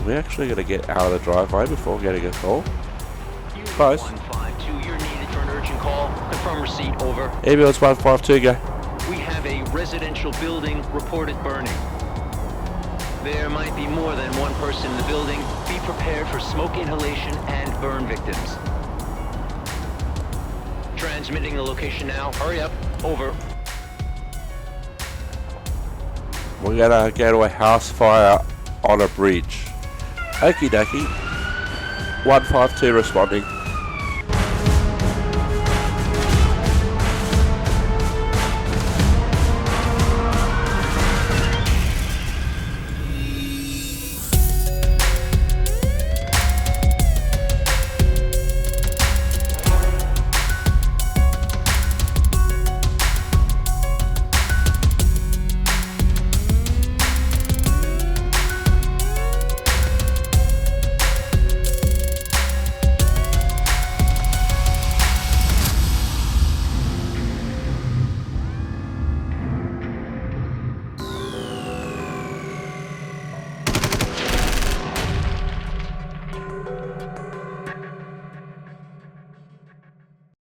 We're actually going to get out of the driveway before getting a call. Close. 152, you're needed for an urgent call. Confirm receipt, over. Ambulance 152, go. We have a residential building reported burning. There might be more than one person in the building. Be prepared for smoke inhalation and burn victims. Transmitting the location now. Hurry up. Over. We're going to go to a house fire on a bridge. Okie dokie. 152 responding.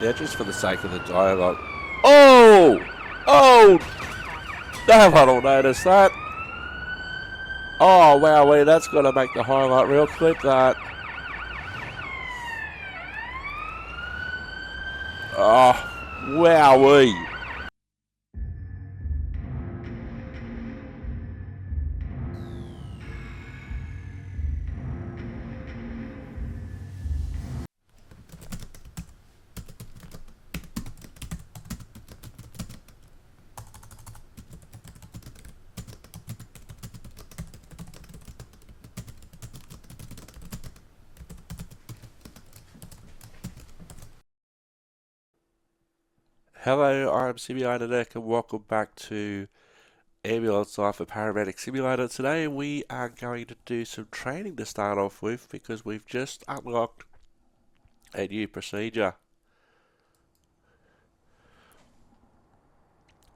Yeah, just for the sake of the dialogue. Oh! Oh! No one will notice that. Oh, wow, that's going to make the highlight reel. Clip that. Oh, wowee. Hello, I'm Simulator Deck and welcome back to Ambulance Life for Paramedic Simulator. Today we are going to do some training to start off with because we've just unlocked a new procedure.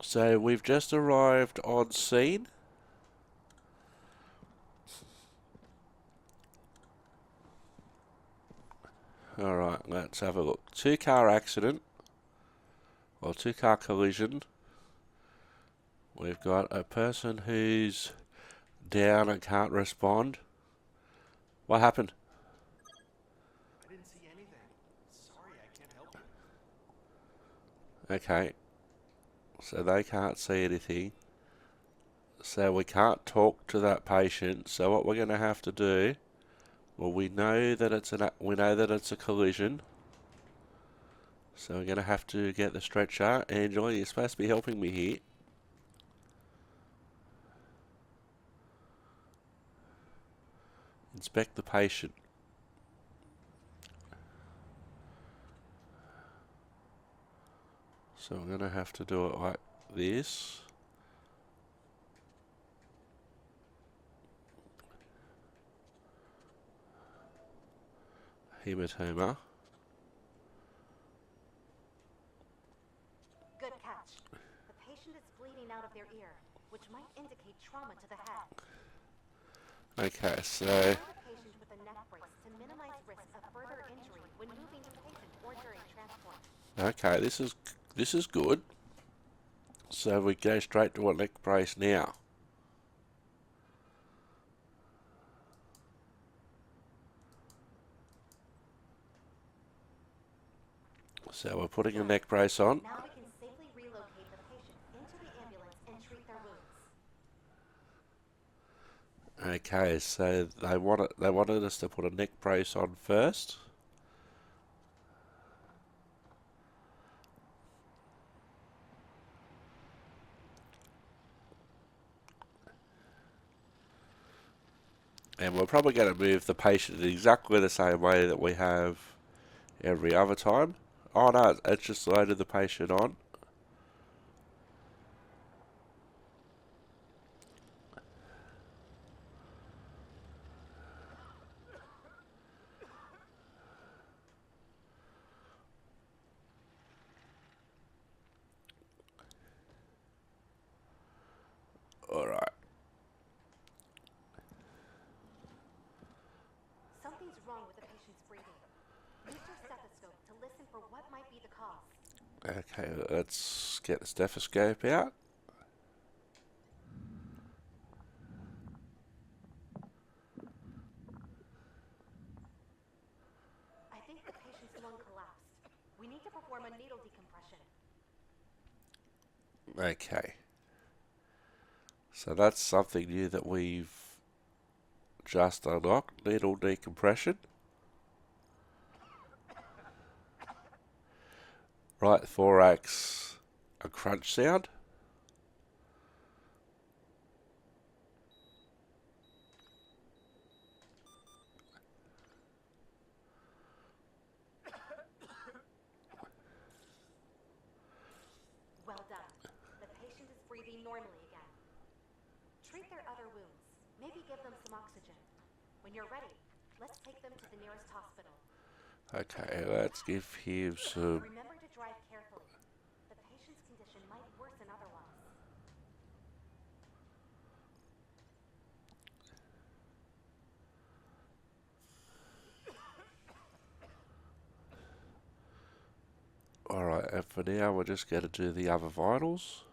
So we've just arrived on scene. Alright, let's have a look. Two-car accident. Or two-car collision. We've got a person who's down and can't respond. What happened? I didn't see anything. Sorry, I can't help you. Okay. So they can't see anything. So we can't talk to that patient. So what we're going to have to do, well, we know that it's a collision. So we're going to have to get the stretcher. Angela, you're supposed to be helping me here. Inspect the patient. So we're going to have to do it like this. Hematoma. Good catch. The patient is bleeding out of their ear, which might indicate trauma to the head. Okay, so Allow the patient with a neck brace to minimize risk of further injury when moving the patient or during transport. okay, this is good. So we go straight to a neck brace now. So we're putting a neck brace on. Now we can safely relocate the patient into the ambulance and treat their wounds. Okay, so they wanted us to put a neck brace on first. And we're probably going to move the patient in exactly the same way that we have every other time. Oh no, it's just loaded the patient on. Alright. Something's wrong with the patient's breathing. Use your stethoscope to listen for what might be the cause. Okay, let's get the stethoscope out. I think the patient's lung collapsed. We need to perform a needle decompression. Okay. So that's something new that we've just unlocked. Needle decompression. Right thorax, a crunch sound. Well done. The patient is breathing normally again. Treat their other wounds. Maybe give them some oxygen. When you're ready, let's take them to the nearest hospital. Okay, let's give him some... Remember to drive carefully. The patient's condition might worsen otherwise. Alright, and for now we're just going to do the other vitals.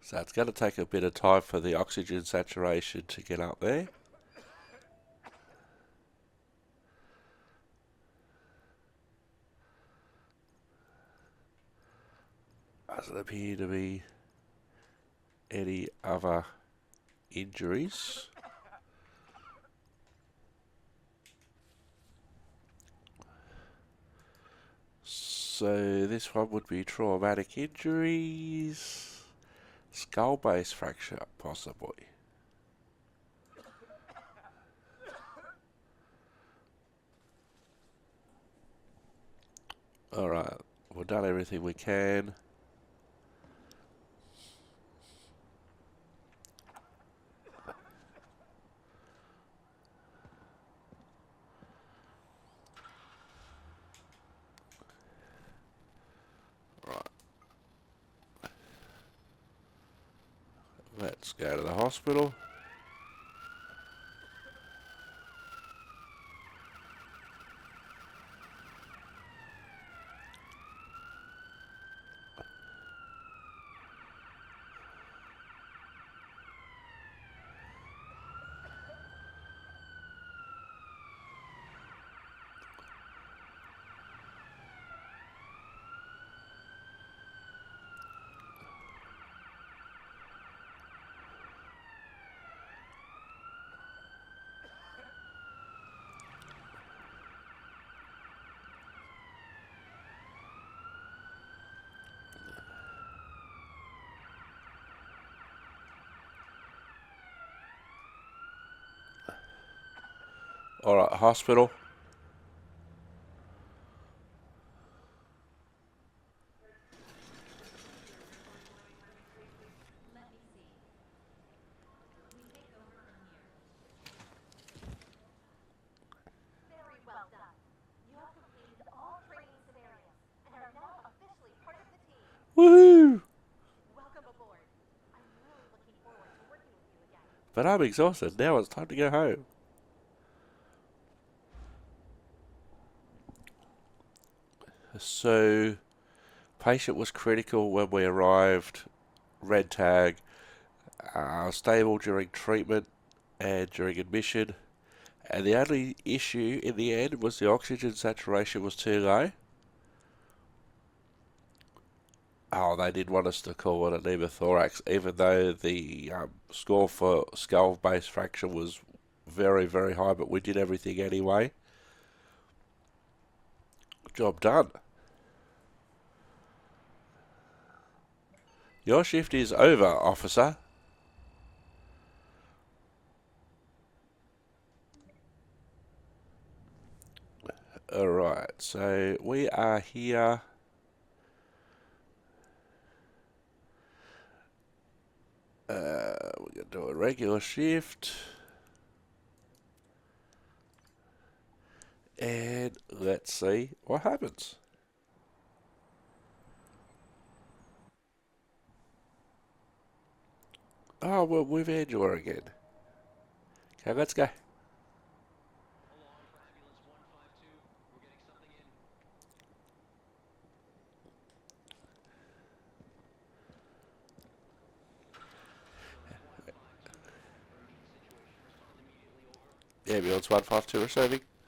So it's going to take a bit of time for the oxygen saturation to get up there. Doesn't appear to be any other injuries. So this one would be traumatic injuries. Skull base fracture, possibly. Alright, we've done everything we can. Right. Let's go to the hospital. Alright, hospital. Very well done. You have completed all training scenarios and are now officially part of the team. Woohoo! Welcome aboard. I'm really looking forward to working with you again. But I'm exhausted. Now it's time to go home. So, patient was critical when we arrived. Red tag. Stable during treatment and during admission. And the only issue in the end was the oxygen saturation was too low. Oh, they did want us to call it a pneumothorax, even though the score for skull base fracture was very, very high, but we did everything anyway. Job done. Your shift is over, officer. Alright, so we are here. We're going to do a regular shift. And let's see what happens. Oh, we're with Angela again. Okay, let's go. Alarm for ambulance 152. We're getting something in. Ambulance 152 receiving. A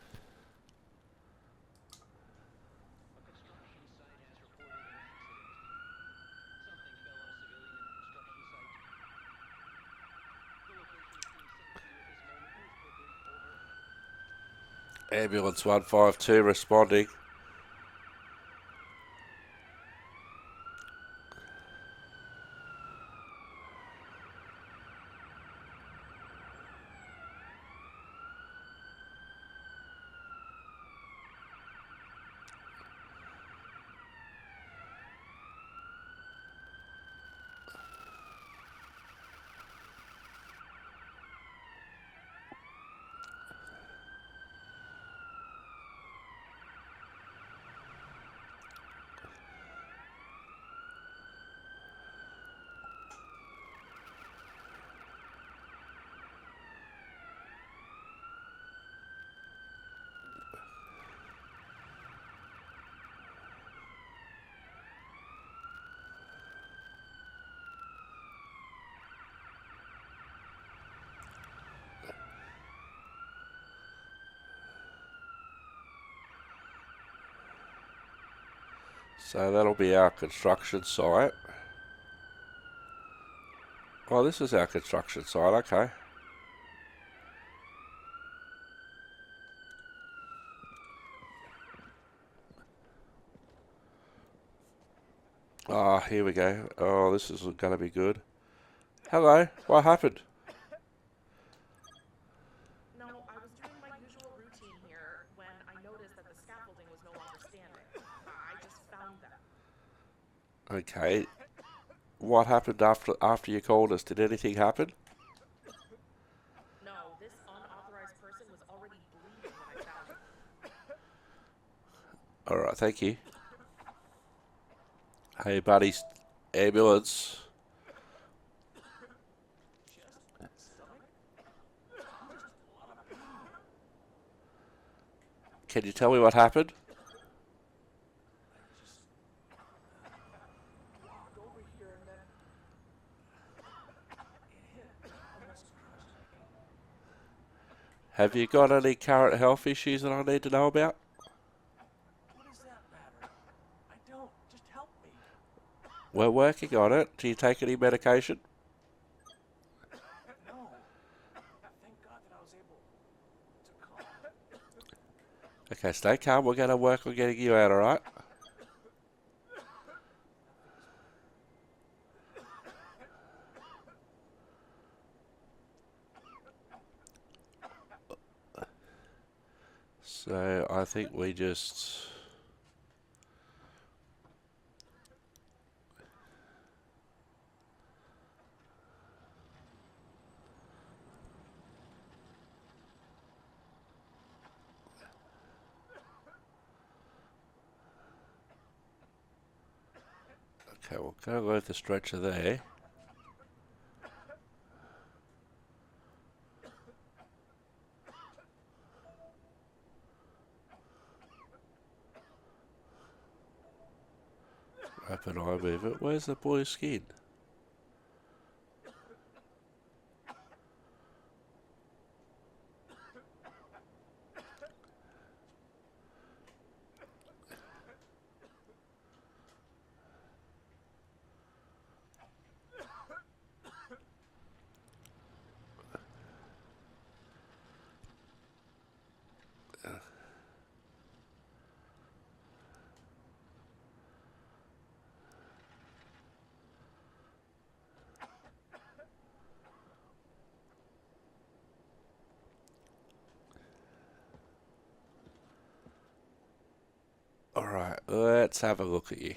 construction site has reported an accident. Something fell on a civilian in the construction site. The location is being sent to you at this moment. Move quickly. Over. Ambulance 152 responding. So that'll be our construction site. Oh, this is our construction site, okay. Ah, here we go. Oh, this isn't going to be good. Hello, what happened? No, I was doing my usual routine here when I noticed that the scaffolding was no longer standing. I just found them. Okay. What happened after you called us? Did anything happen? No, this unauthorized person was already bleeding when I found him. Alright, thank you. Hey, buddies. Ambulance. Can you tell me what happened? Walked over here and then it hit. Almost crushed me. Have you got any current health issues that I need to know about? What does that matter? I don't. Just help me. We're working on it. Do you take any medication? No. Thank God that I was able to calm. Okay, stay calm. We're going to work on getting you out, alright? So, I think we just... Okay, we'll go with the stretcher there. Open eye movement. Where's the boy's skin? Alright, let's have a look at you.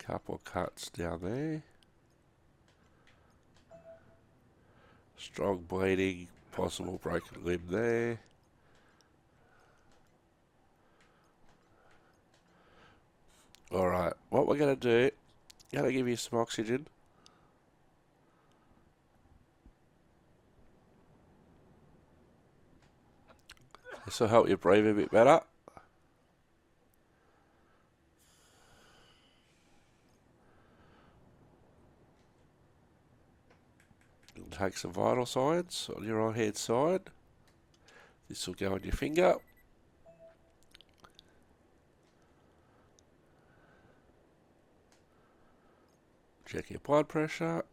Couple of cuts down there. Strong bleeding, possible broken limb there. Alright, what we're going to do, going to give you some oxygen. This will help you breathe a bit better. You'll take some vital signs on your right hand side. This will go on your finger. Check your blood pressure.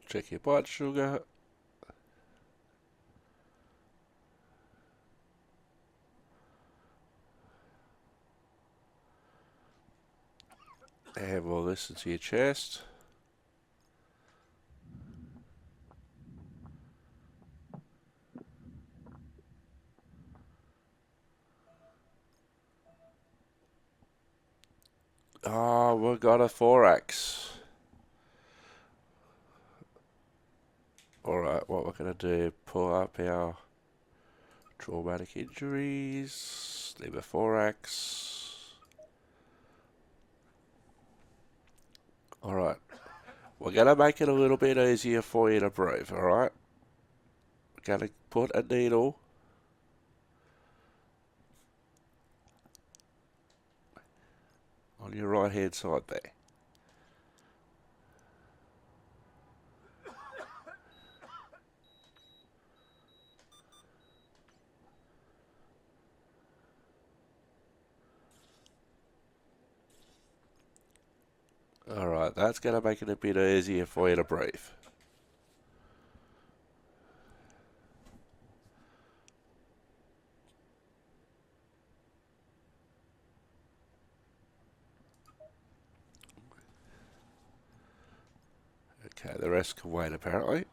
Check your blood sugar. And we'll listen to your chest. Oh, we've got a thorax. Alright, what we're going to do, pull up our traumatic injuries, pneumothorax. Alright, we're going to make it a little bit easier for you to breathe, alright? We're going to put a needle on your right hand side there. Alright, that's going to make it a bit easier for you to breathe. Okay, the rest can wait apparently.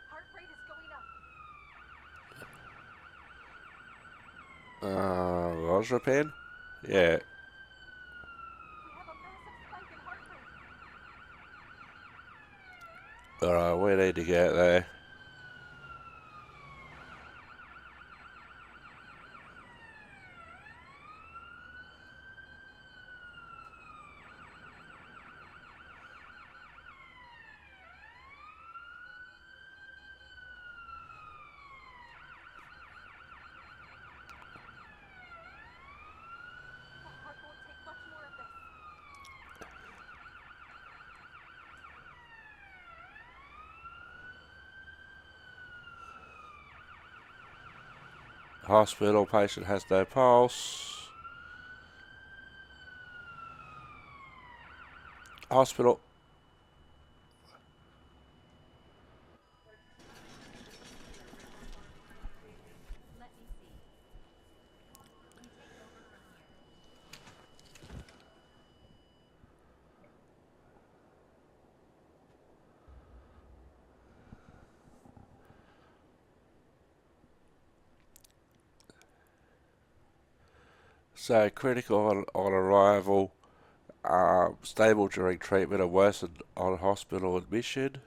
Heart rate is going up. Lorazepam? Yeah. We have a massive spike in heart rate. Alright, we need to get there. The heart won't take much more of this. Hospital, patient has no pulse. Hospital. Let me see. You take over from here. So critical on arrival, stable during treatment and worsened on hospital admission.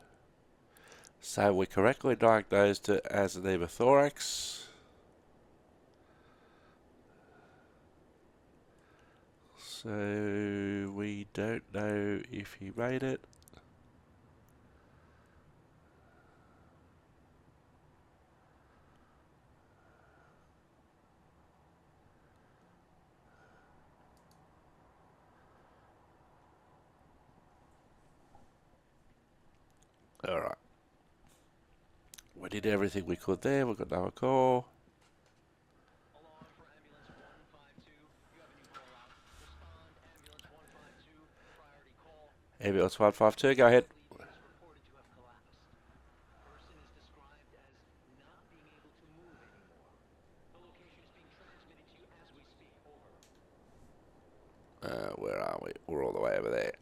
So we correctly diagnosed it as a pneumothorax. So we don't know if he made it. Alright. We did everything we could there. We got another call. Alarm for ambulance 152. You have a new call out. Respond Ambulance 152, go ahead. Was reported to have collapsed. The person is described as not being able to move anymore. The location is being transmitted to you as we speak. Over. Where are we? We're all the way over there.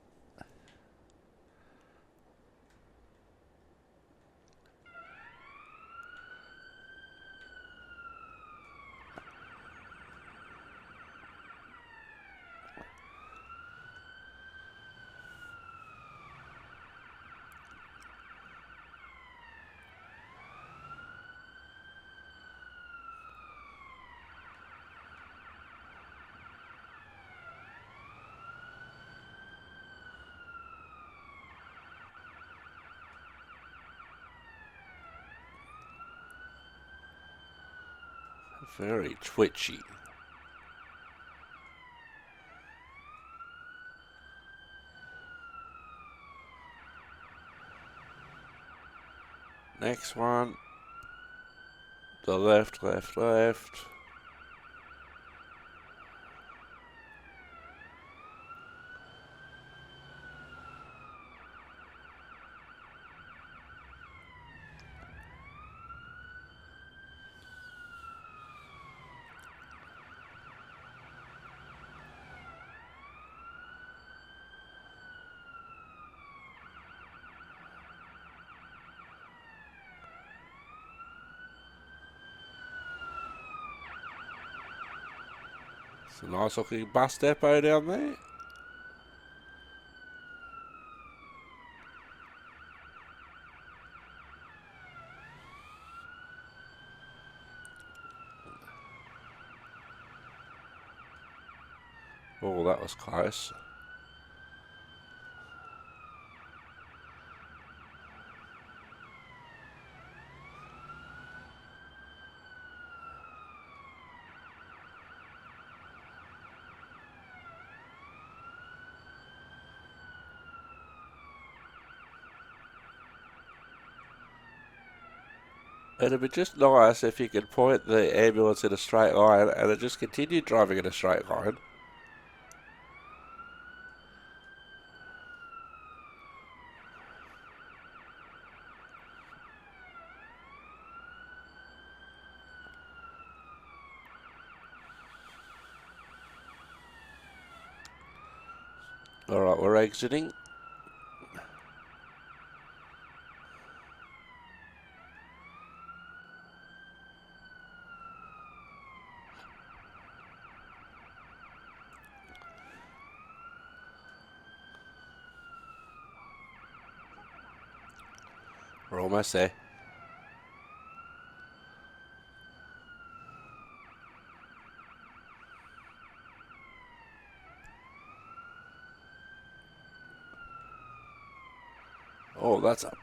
Very twitchy. Next one. The left, left, left. It's a nice looking bus depot down there. Oh, that was close. It'd be just nice if you could point the ambulance in a straight line and it just continued driving in a straight line. Alright, we're exiting. We're almost there. Oh, that's up.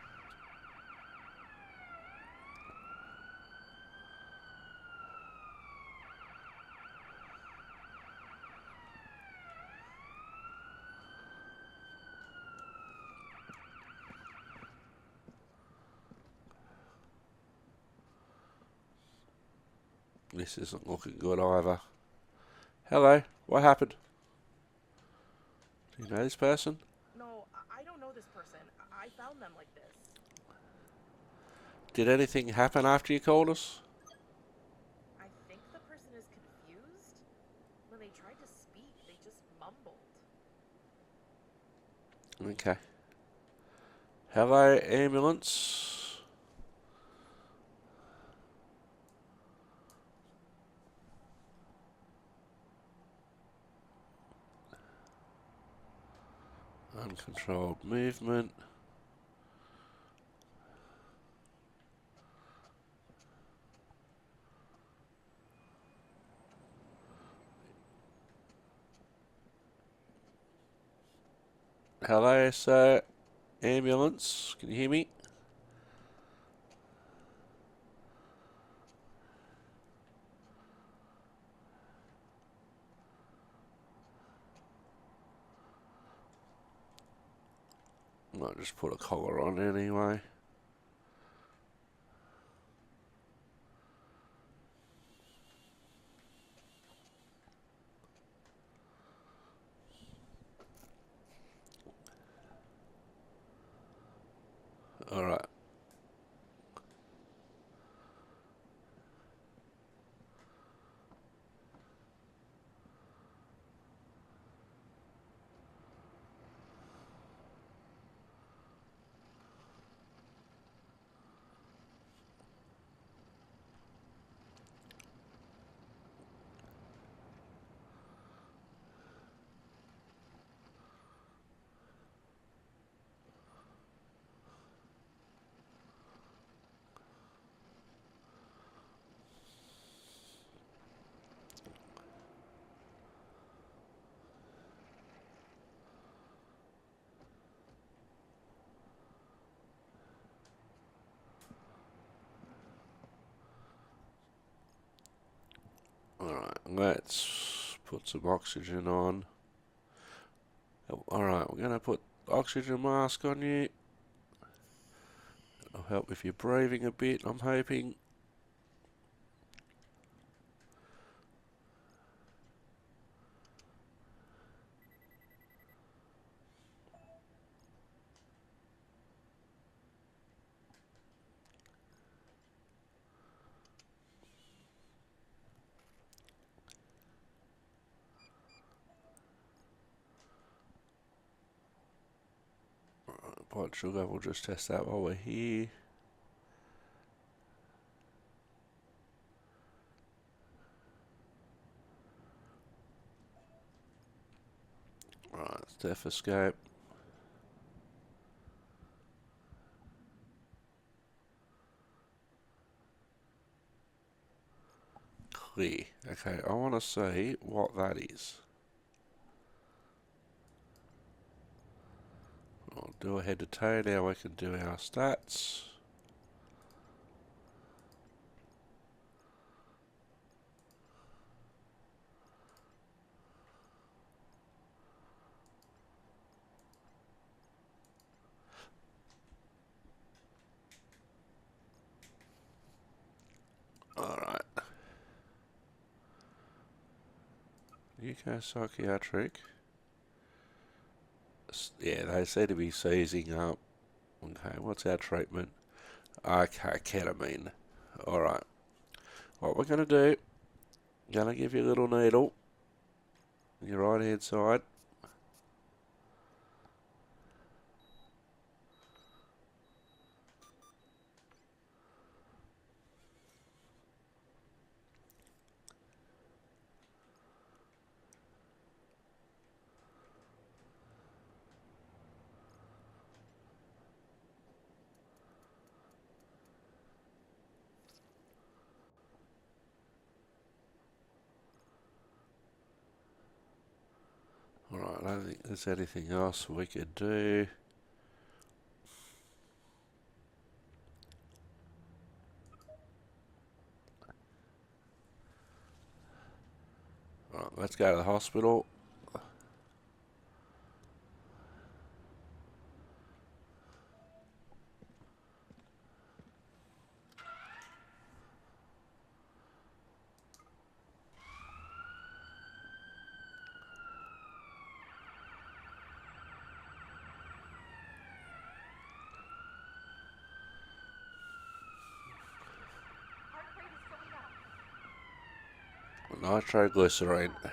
This isn't looking good either. Hello, what happened? Do you know this person? No, I don't know this person. I found them like this. Did anything happen after you called us? I think the person is confused. When they tried to speak, they just mumbled. Okay. Hello, ambulance. Uncontrolled movement. Hello, sir. Ambulance. Can you hear me? Might just put a collar on anyway. Alright. Alright, let's put some oxygen on. Alright, we're going to put oxygen mask on you. It'll help if you're breathing a bit, I'm hoping. Blood sugar, we'll just test that while we're here. Right, stethoscope. Clear. Okay, I want to see what that is. I'll do a head to toe, now we can do our stats. Alright. UK psychiatric. Yeah, they seem to be seizing up. Okay, what's our treatment? Okay, ketamine. Alright. What we're going to do, going to give you a little needle on your right hand side. Alright, I don't think there's anything else we could do. Alright, let's go to the hospital. Heart rate is going up. Nitroglycerine. I'm on.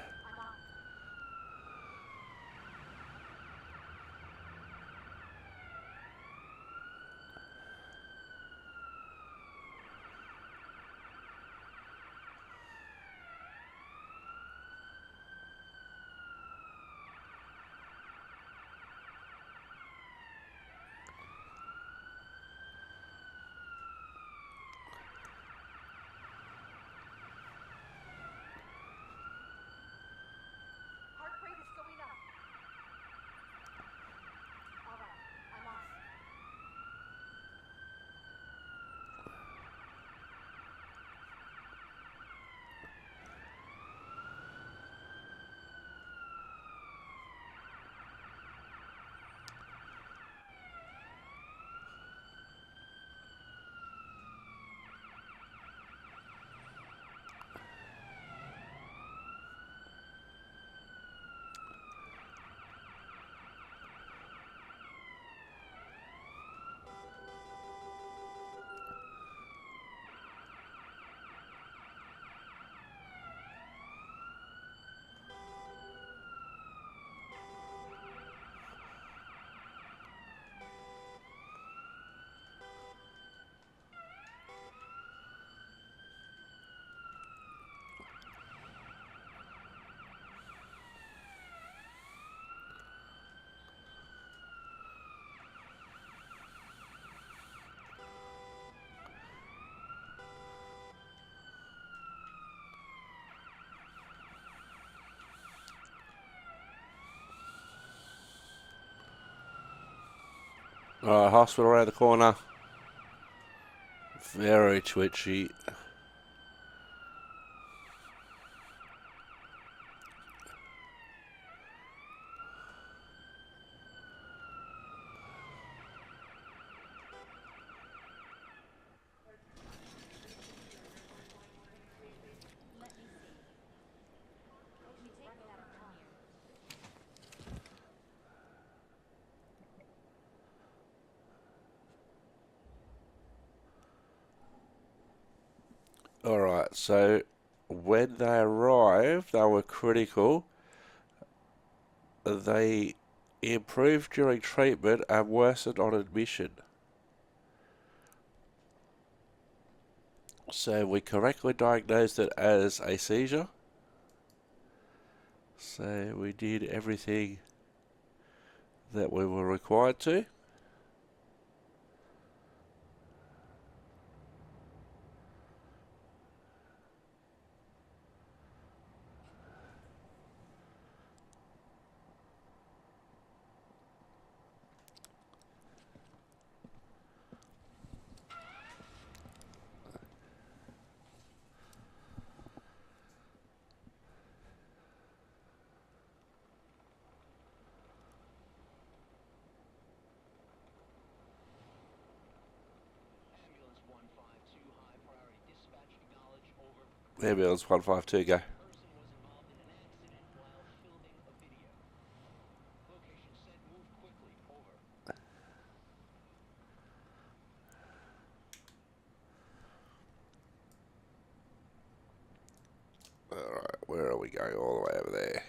Alright, hospital around the corner. Very twitchy. Let me see. What can we take that from here? Alright, so when they arrived, they were critical. They improved during treatment and worsened on admission. So we correctly diagnosed it as a seizure. So we did everything that we were required to. Ambulance 152, high priority dispatch, acknowledge, over. Ambulance 152, go. Person was involved in an accident while filming a video. Location sent, move quickly, over. Alright, where are we going? All the way over there.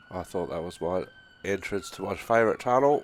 I thought that was my entrance to my favourite tunnel.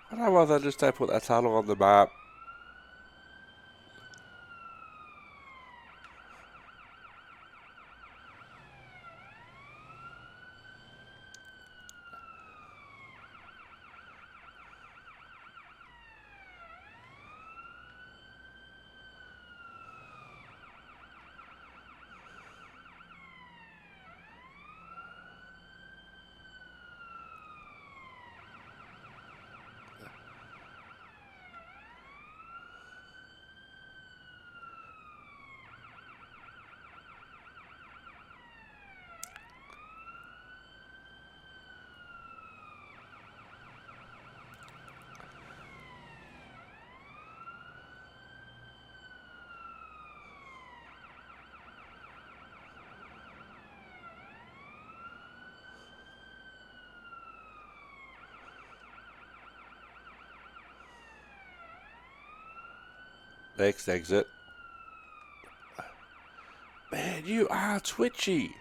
I don't know why they just don't put that tunnel on the map. Next exit. Man, you are twitchy.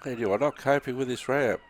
Man, you are not coping with this ramp.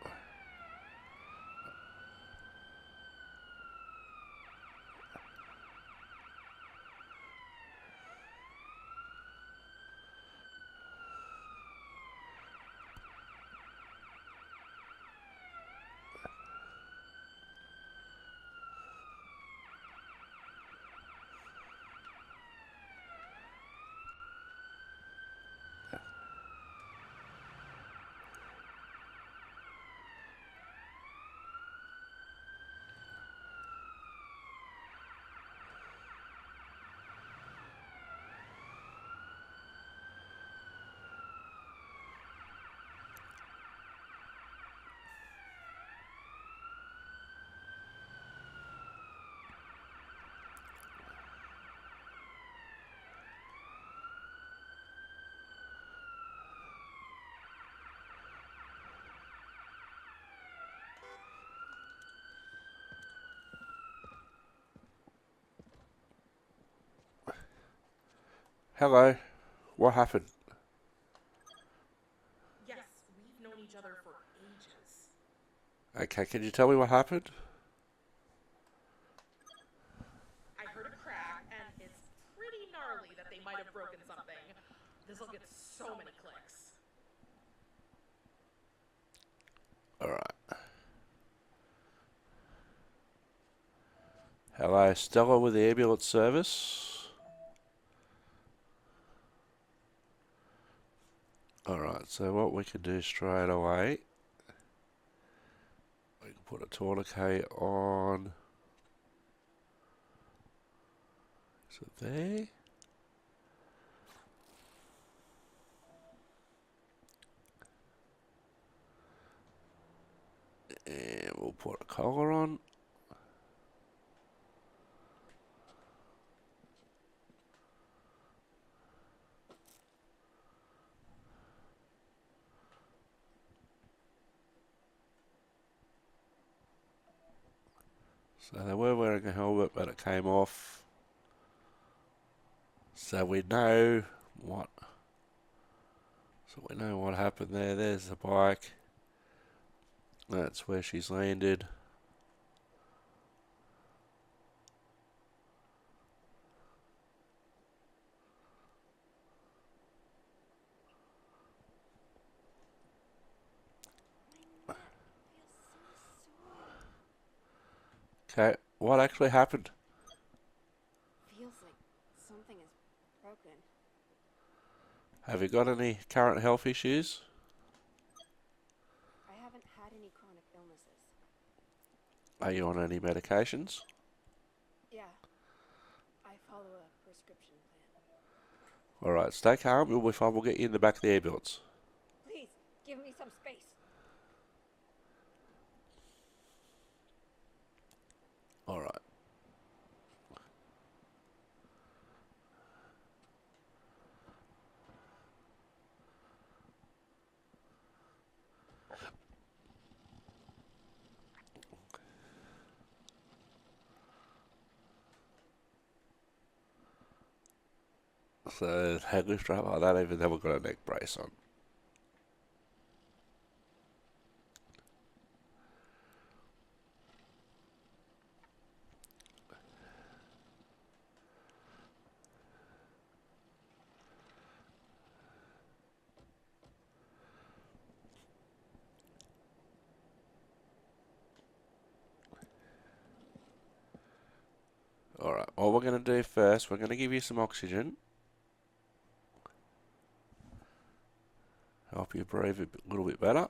Hello. What happened? Yes, we've known each other for ages. Okay, can you tell me what happened? I heard a crack, and it's pretty gnarly that they might have broken something. This'll get so many clicks. Alright. Hello, Stella with the ambulance service. Alright, so what we can do straight away, we can put a tourniquet on. So there. And we'll put a collar on. So they were wearing a helmet, but it came off. So we know what. So we know what happened there. There's the bike. That's where she's landed. Okay, what actually happened? Feels like something is broken. Have you got any current health issues? I haven't had any chronic illnesses. Are you on any medications? Yeah, I follow a prescription plan. Alright, stay calm. You'll be fine. We'll get you in the back of the ambulance. Please, give me some space. Alright. So, head lift right like that, even though we've got a neck brace on. Alright, what we're going to do first, we're going to give you some oxygen. Help you breathe a little bit better.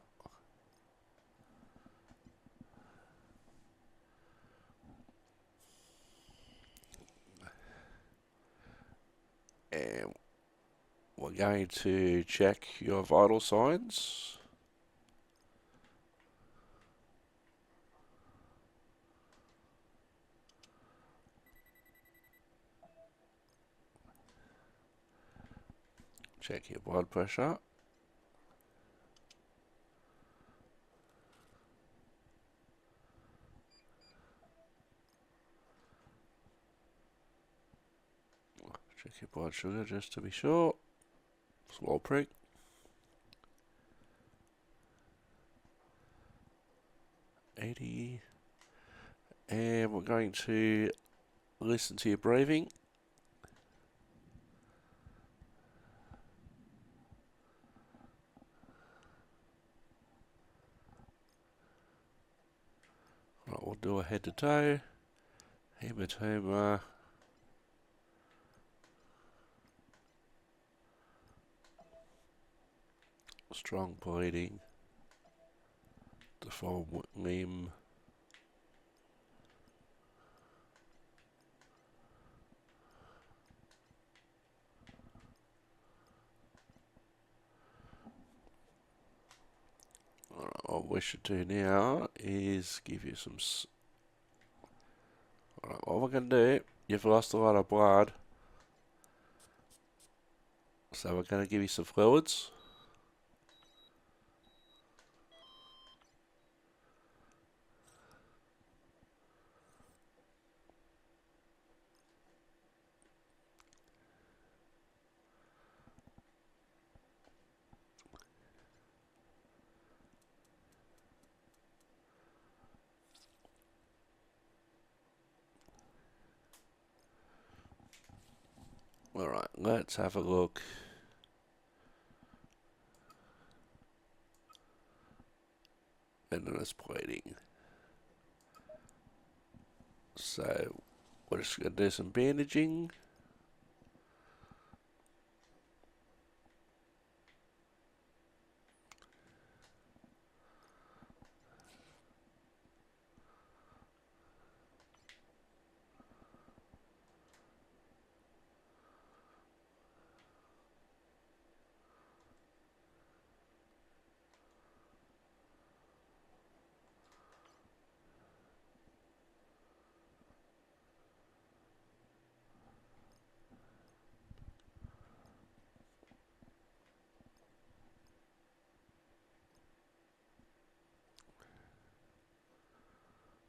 And we're going to check your vital signs. Check your blood pressure. Check your blood sugar just to be sure. Small prick. $80. And we're going to listen to your breathing. Right, we'll do a head to toe. Hematoma. Strong bleeding. Deformed limb. Alright, what we should do now is give you some. Alright, what we're going to do, you've lost a lot of blood. So we're going to give you some fluids. Alright, let's have a look. Endless bleeding. So, we're just going to do some bandaging.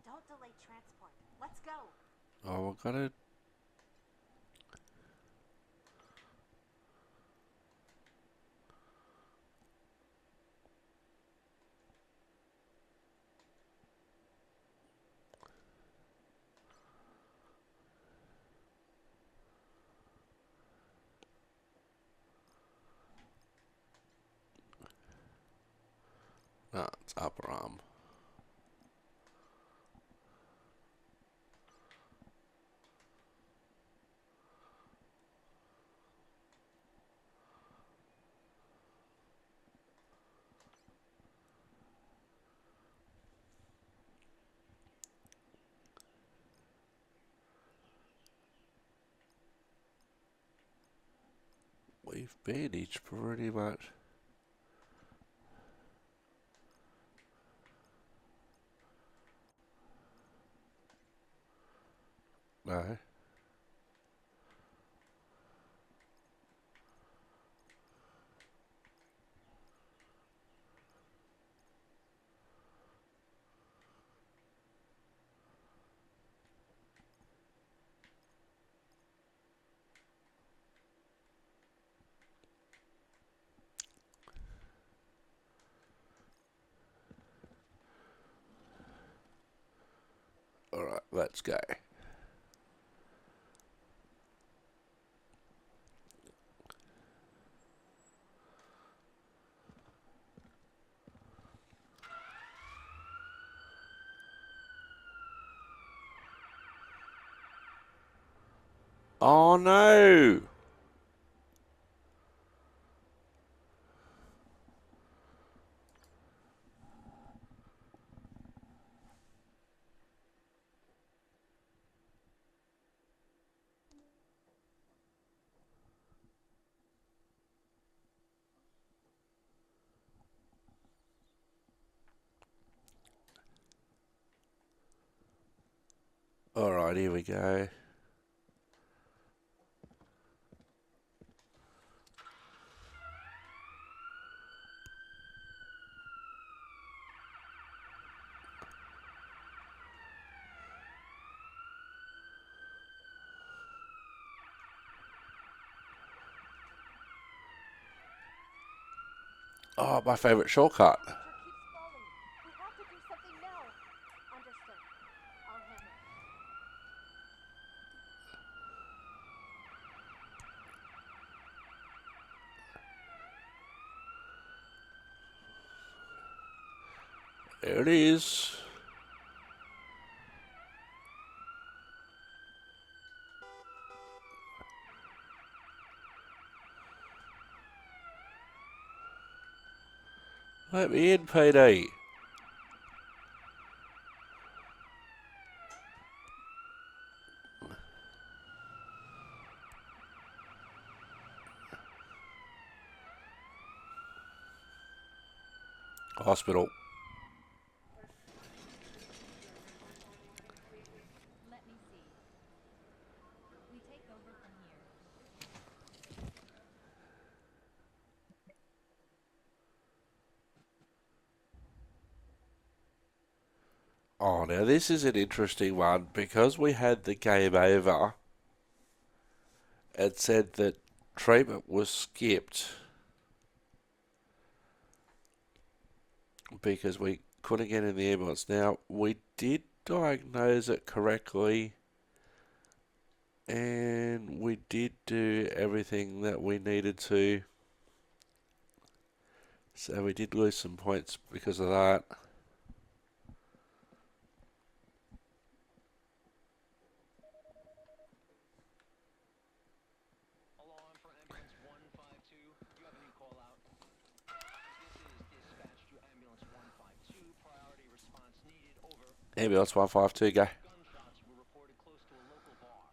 Don't delay transport. Let's go. Oh, we've got to... No, it's upper arm. We've bandaged pretty much. No. Alright, let's go. Oh no! Alright, here we go. Oh, my favourite shortcut. Picture keeps falling. We have to do something now. Understood. I'll handle it. There it is. Let me in, PD. Hospital. Let me see. We take over from here. Oh, now this is an interesting one because we had the game over. It said that treatment was skipped because we couldn't get in the ambulance. Now, we did diagnose it correctly And we did do everything that we needed to. So we did lose some points because of that. Alarm for ambulance 152. You have a new call out. This is dispatch to ambulance 152. Priority response needed. Over. Ambulance 152, go. Gunshots were reported close to a local bar.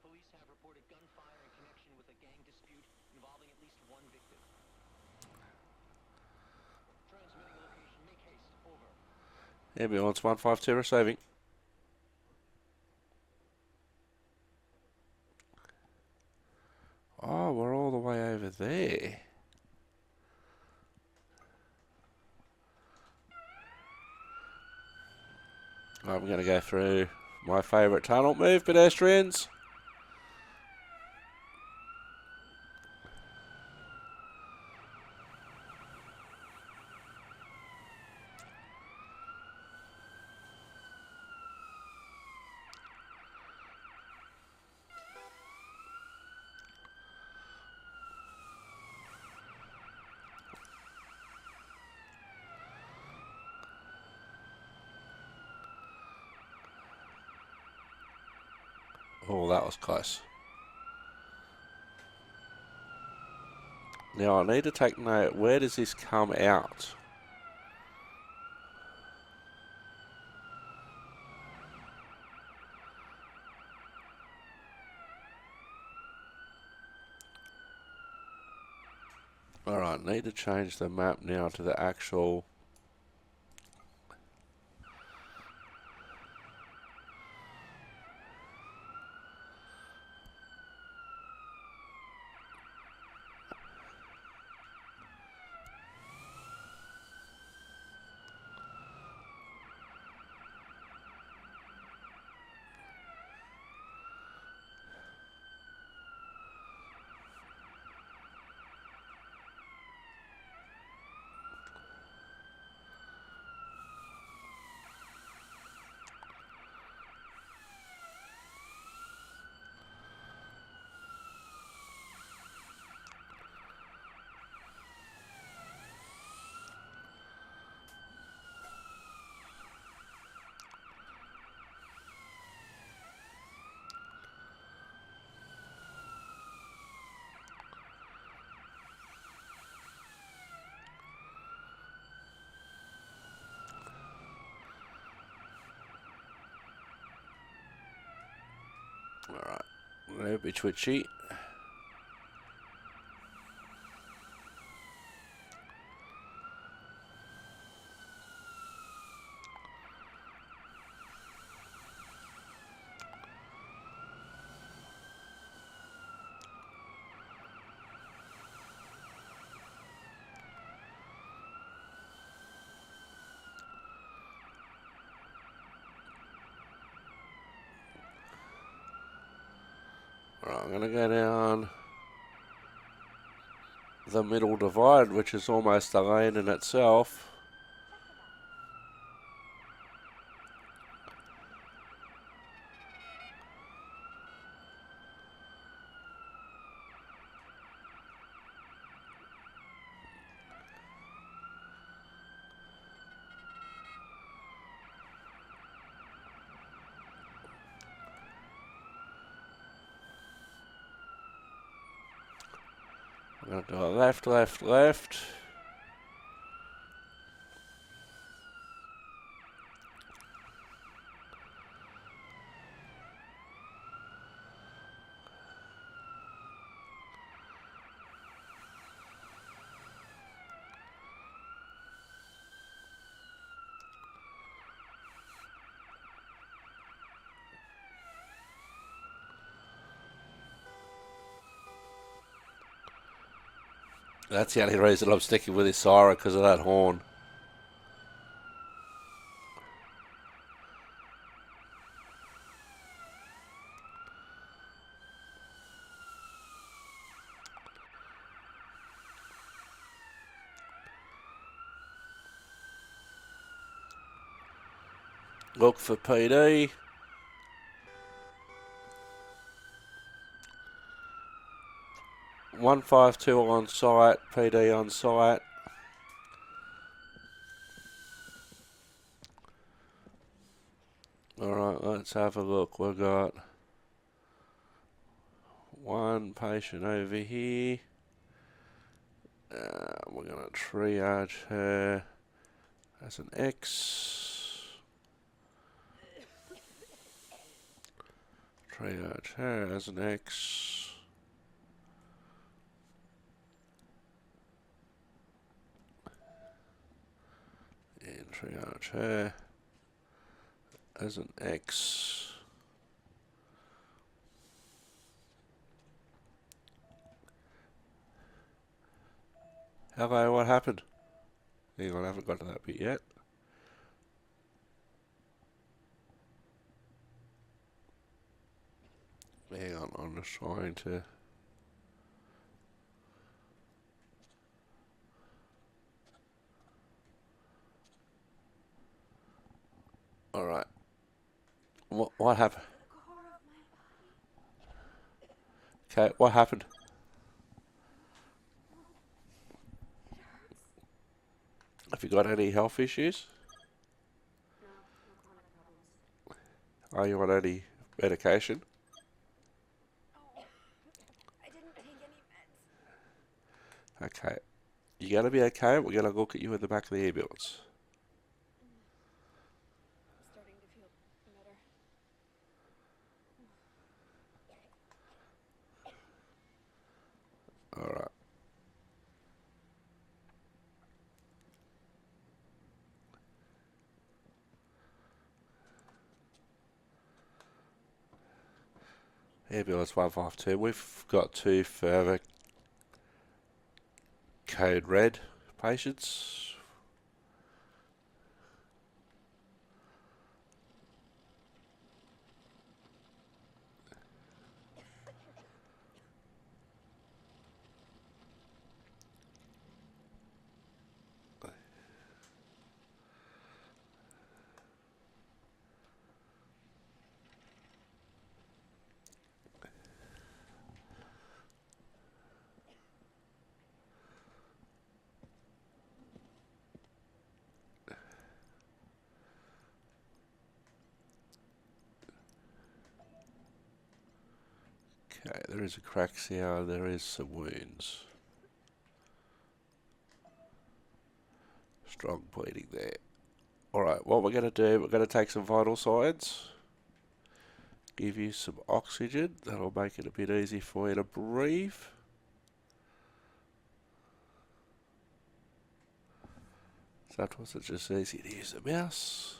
Police have reported gunfire in connection with a gang dispute involving at least one victim. Transmitting location. Make haste. Over. Ambulance 152 receiving. Oh, we're all the way over there. I'm going to go through my favourite tunnel. Move, pedestrians. Oh, that was close. Now I need to take note, where does this come out? Alright, need to change the map now to the actual... Alright, a little bit twitchy. Alright, I'm going to go down the middle divide, which is almost a lane in itself. I'm going to do a left, left, left. That's the only reason I'm sticking with this siren, because of that horn. Look for PD. 152 on site, PD on site. Alright, let's have a look. We've got one patient over here. We're going to triage her as an X. Triage her as an X. And triage her as an X. Hello, what happened? Hang on, I haven't got to that bit yet. Hang on, I'm just trying to... Alright. What happened? Okay, what happened? Have you got any health issues? No, no chronic problems. Are you on any medication? Oh, I didn't take any meds. Okay. You're going to be okay. We're going to look at you in the back of the ambulance. Starting to feel better. Alright. Ambulance 152. We've got 2 further code red patients. Okay, there is a crack here, there is some wounds. Strong bleeding there. Alright, what we're going to do, we're going to take some vital signs. Give you some oxygen, that'll make it a bit easy for you to breathe. Sometimes it's just easy to use the mouse.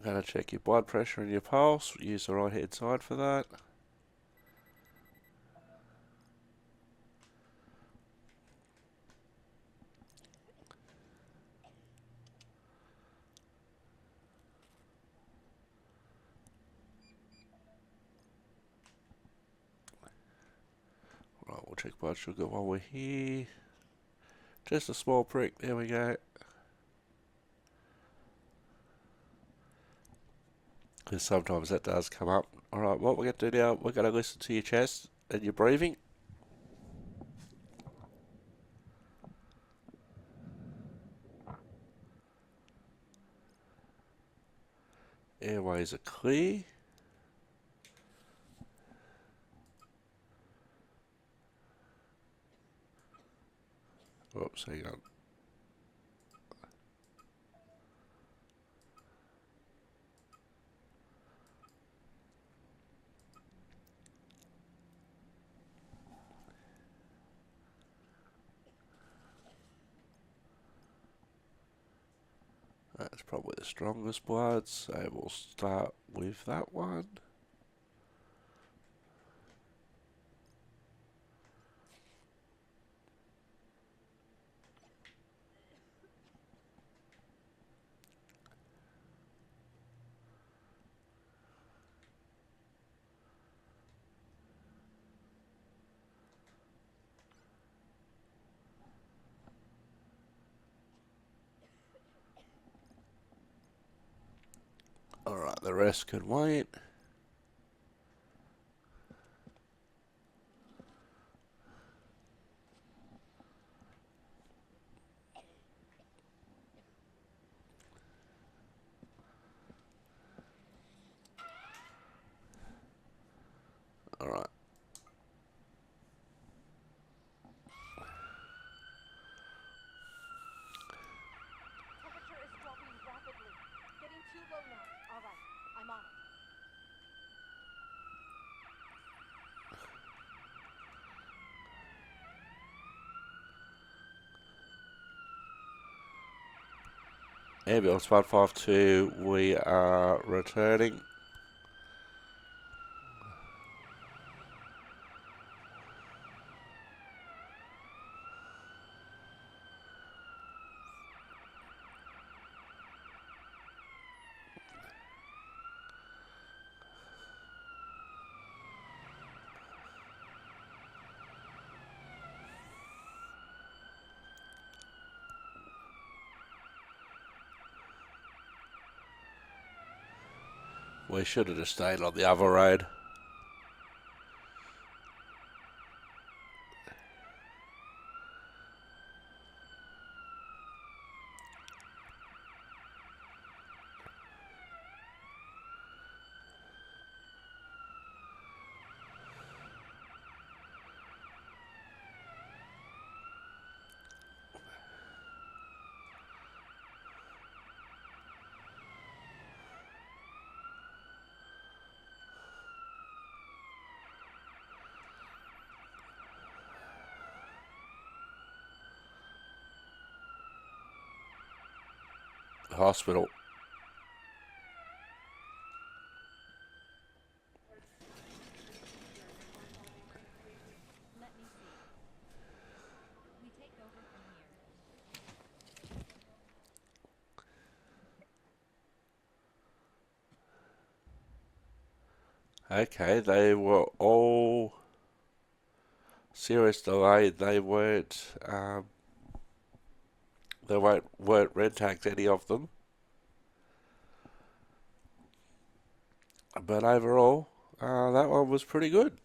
Going to check your blood pressure and your pulse. Use the right hand side for that. Right, we'll check blood sugar while we're here. Just a small prick. There we go. Because sometimes that does come up. Alright, what we're going to do now, we're going to listen to your chest and your breathing. Airways are clear. Oops, hang on. That's probably the strongest blood, so we'll start with that one. The rest can wait. Alright. Temperature is dropping rapidly. Getting too low now. All right, I'm on it. Ambulance 152, we are returning. We should have just stayed on the other road. Hospital. Let me see. We take over from here. Okay, they were all serious delayed. They weren't red tagged, any of them. But overall, that one was pretty good.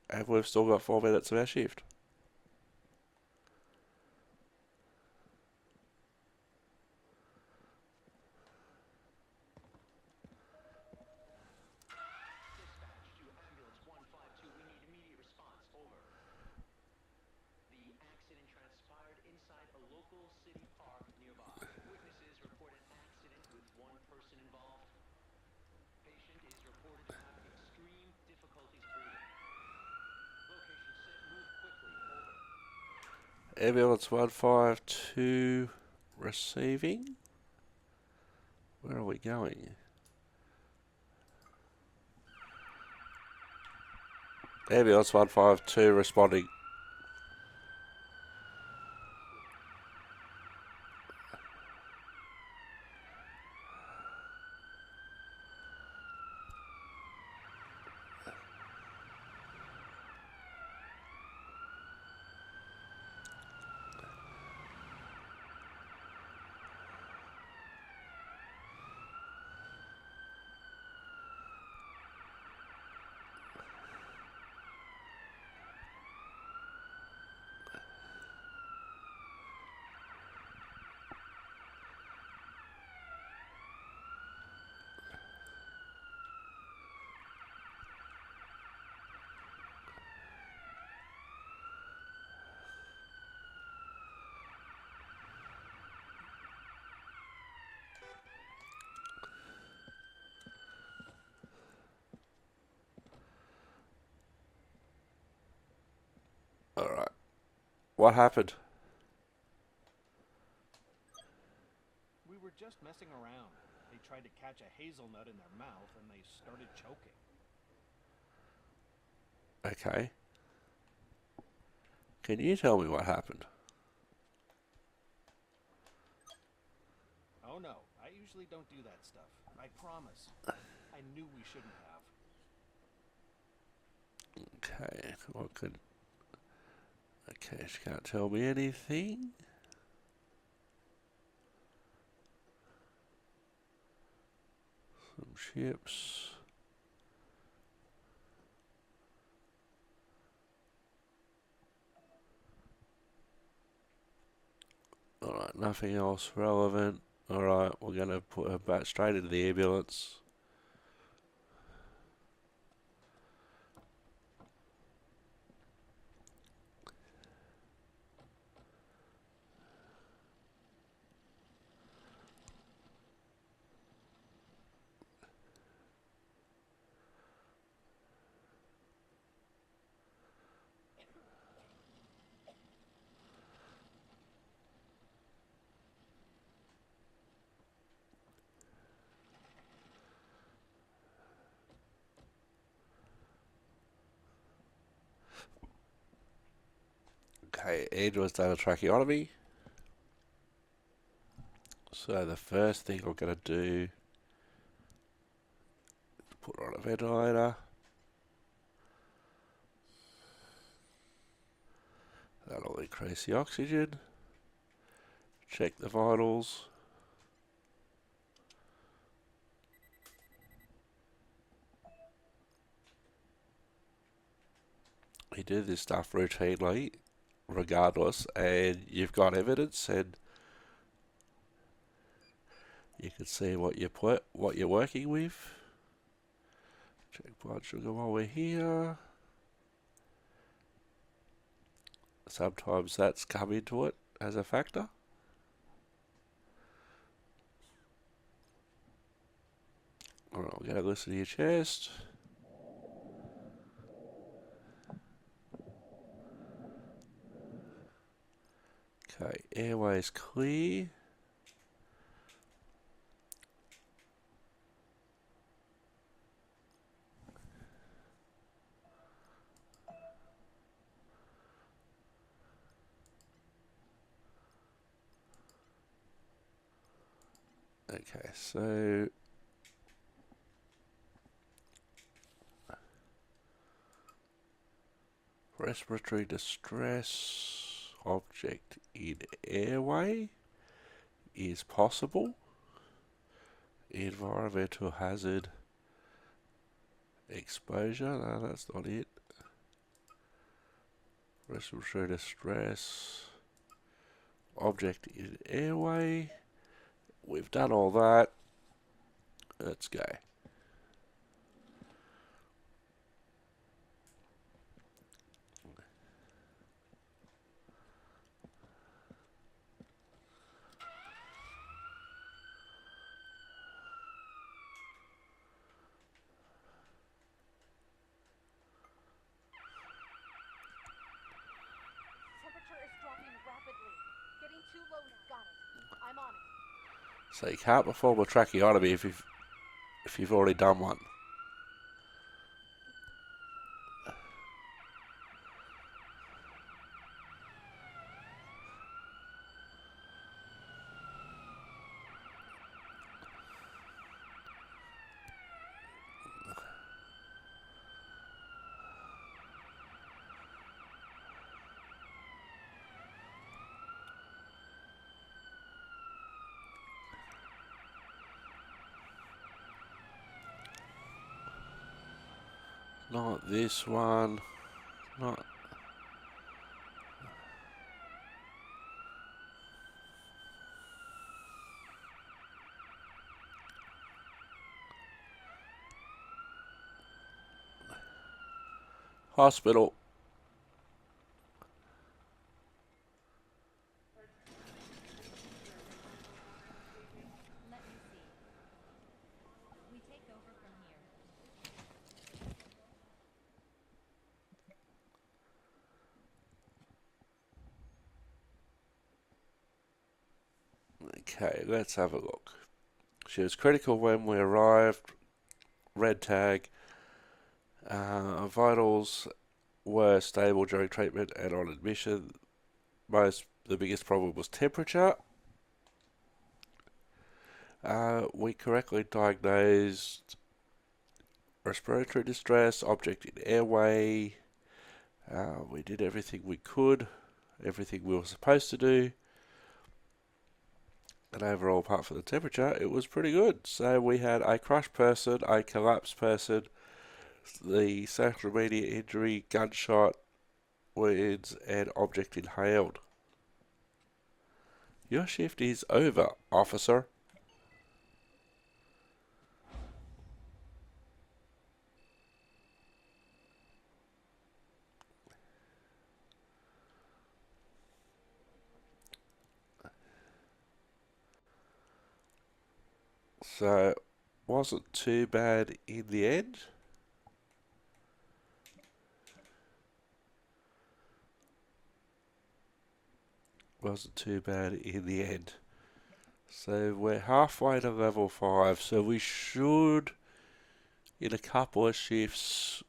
And we've still got 4 minutes of our shift. Dispatch to ambulance 152. We need immediate response. Over. The accident transpired inside a local city park nearby. Witnesses report an accident with one person involved. Patient is reported to have extreme difficulties breathing. Location set. Move quickly. Over. Ambulance 152 receiving. Where are we going? Ambulance 152 responding. Alright. What happened? We were just messing around. They tried to catch a hazelnut in their mouth and they started choking. Okay. Can you tell me what happened? Oh no, I usually don't do that stuff. I promise. I knew we shouldn't have. Okay. What could... Okay, she can't tell me anything. Some ships. Alright, nothing else relevant. Alright, we're going to put her back straight into the ambulance. Okay, Andrew's done a tracheotomy. So the first thing we're going to do is put her on a ventilator. That'll increase the oxygen. Check the vitals. We do this stuff routinely, regardless, and you've got evidence, and you can see what you're working with. Check blood sugar while we're here. Sometimes that's come into it as a factor. Alright, we're going to listen to your chest. Okay, airway's clear. Okay, so respiratory distress object in airway is possible. Environmental hazard exposure, no, that's not it. Respiratory distress object in airway. We've done all that. Let's go. Temperature is dropping rapidly. Getting too low now. Got it. I'm on it. So you can't perform a tracheotomy if you've already done one. Not this one. Not. Hospital. Let me see. We take over from here. Okay, let's have a look. She was critical when we arrived. Red tag. Vitals were stable during treatment and on admission. The biggest problem was temperature. We correctly diagnosed respiratory distress, object in airway. We did everything we could, everything we were supposed to do. And overall, apart from the temperature, it was pretty good. So we had a crushed person, a collapsed person, the social media injury, gunshot wounds, and object inhaled. Your shift is over, officer. So, wasn't too bad in the end. Wasn't too bad in the end. So we're halfway to level 5, so we should, in a couple of shifts,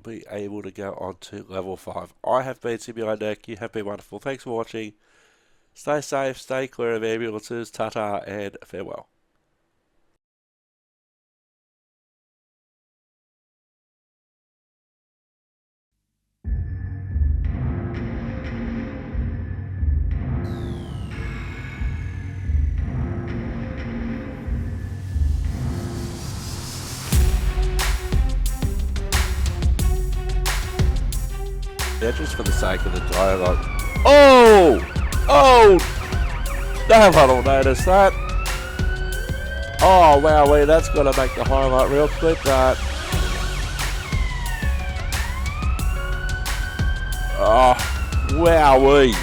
be able to go on to level 5. I have been Simulator, you have been wonderful. Thanks for watching. Stay safe, stay clear of ambulances, ta-ta, and farewell. Yeah, just for the sake of the dialogue. Oh! Oh! No one will notice that. Oh, wow, that's got to make the highlight real quick, that. Oh, wowee.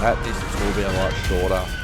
That distance will be a lot shorter.